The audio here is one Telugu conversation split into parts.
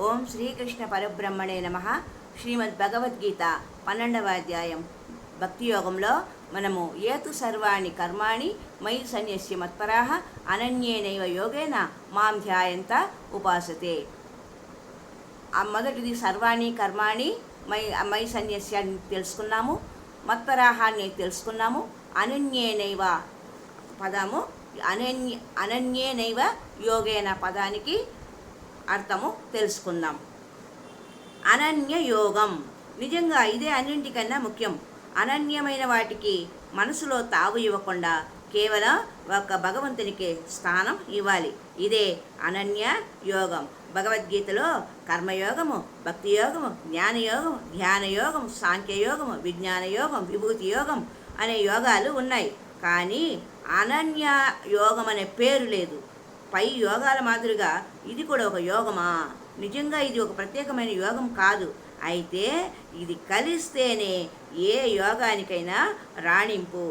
ఓం శ్రీకృష్ణ పరబ్రహ్మణే నమః. శ్రీమద్ భగవద్గీత 12వ అధ్యాయం భక్తి యోగంలో మనము ఏతు సర్వాణి కర్మాణి మయి సన్యస్య మత్పరాః అనన్యేనైవ యోగేన మాం ధ్యాయంత ఉపాసతే. మొదటిది సర్వాణి కర్మాణి మయి సన్యస్య అని తెలుసుకున్నాము, మత్పరాహాన్ని తెలుసుకున్నాము. అనన్యేనైవ పదము అనన్యేనైవ యోగేన పదానికి అర్థము తెలుసుకుందాం. అనన్య యోగం, నిజంగా ఇదే అన్నింటికన్నా ముఖ్యం. అనన్యమైన వాటికి మనసులో తావు ఇవ్వకుండా కేవలం ఒక భగవంతునికి స్థానం ఇవ్వాలి. ఇదే అనన్య యోగం. భగవద్గీతలో కర్మయోగము, భక్తి యోగము, జ్ఞానయోగము, ధ్యానయోగము, సాంఖ్యయోగము, విజ్ఞాన యోగం, విభూతి యోగం అనే యోగాలు ఉన్నాయి. కానీ అనన్య యోగం అనే పేరు లేదు. పై యోగాల మాదిరిగా ఇది కూడా ఒక యోగమా? నిజంగా ఇది ఒక ప్రత్యేకమైన యోగం కాదు. అయితే ఇది కలిస్తేనే ఏ యోగానికైనా రాణింపు.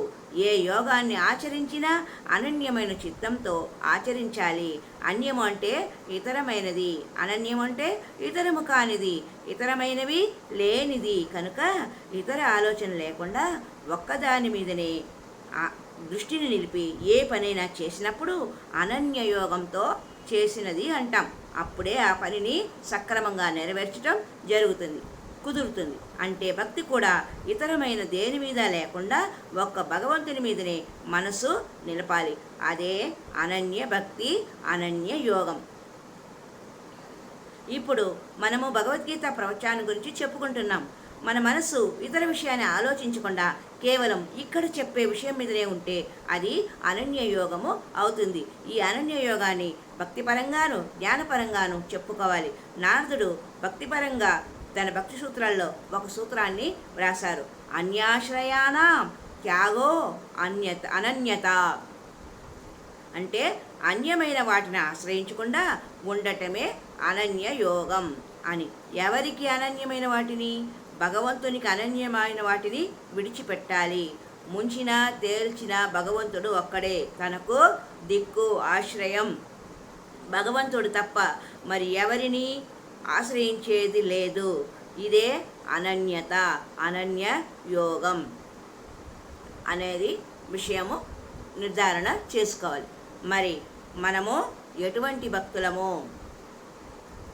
ఏ యోగాన్ని ఆచరించినా అనన్యమైన చిత్తంతో ఆచరించాలి. అన్యము అంటే ఇతరమైనది, అనన్యం అంటే ఇతరము కానిది, ఇతరమైనవి లేనిది. కనుక ఇతర ఆలోచన లేకుండా ఒక్కదాని మీదనే దృష్టిని నిలిపి ఏ పనైనా చేసినప్పుడు అనన్యయోగంతో చేసినది అంటాం. అప్పుడే ఆ పనిని సక్రమంగా నెరవేర్చడం కుదురుతుంది. అంటే భక్తి కూడా ఇతరమైన దేని మీద లేకుండా ఒక్క భగవంతుని మీదనే మనసు నిలపాలి. అదే అనన్య భక్తి, అనన్య యోగం. ఇప్పుడు మనము భగవద్గీత ప్రవచనం గురించి చెప్పుకుంటున్నాం. మన మనసు ఇతర విషయాన్ని ఆలోచించకుండా కేవలం ఇక్కడ చెప్పే విషయం మీదనే ఉంటే అది అనన్య యోగము అవుతుంది. ఈ అనన్య యోగాన్ని భక్తిపరంగాను జ్ఞానపరంగాను చెప్పుకోవాలి. నారదుడు భక్తిపరంగా తన భక్తి సూత్రాల్లో ఒక సూత్రాన్ని వ్రాసారు. అన్యాశ్రయానాం త్యాగో అనన్యత. అంటే అన్యమైన వాటిని ఆశ్రయించకుండా ఉండటమే అనన్య యోగం అని. ఎవరికి అనన్యమైన వాటిని? భగవంతునికి అనన్యమైన వాటిని విడిచిపెట్టాలి. ముంచినా తేల్చిన భగవంతుడు ఒక్కడే, తనకు దిక్కు ఆశ్రయం. భగవంతుడు తప్ప మరి ఎవరిని ఆశ్రయించేది లేదు. ఇదే అనన్యత, అనన్య యోగం అనేది విషయము నిర్ధారణ చేసుకోవాలి. మరి మనము ఎటువంటి భక్తులము?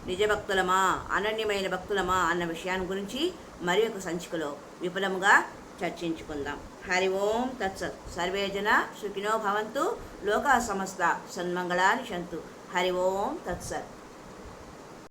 నిజభక్తులమా, అనన్యమైన భక్తులమా అన్న విషయాన్ని గురించి మరి ఒక సంచికలో విపులముగా చర్చించుకుందాం. హరి ఓం తత్సత్. సర్వే జన సుఖినో భవంతు. లోకా సమస్త సన్మంగళాని సంతు. హరి ఓం తత్సత్.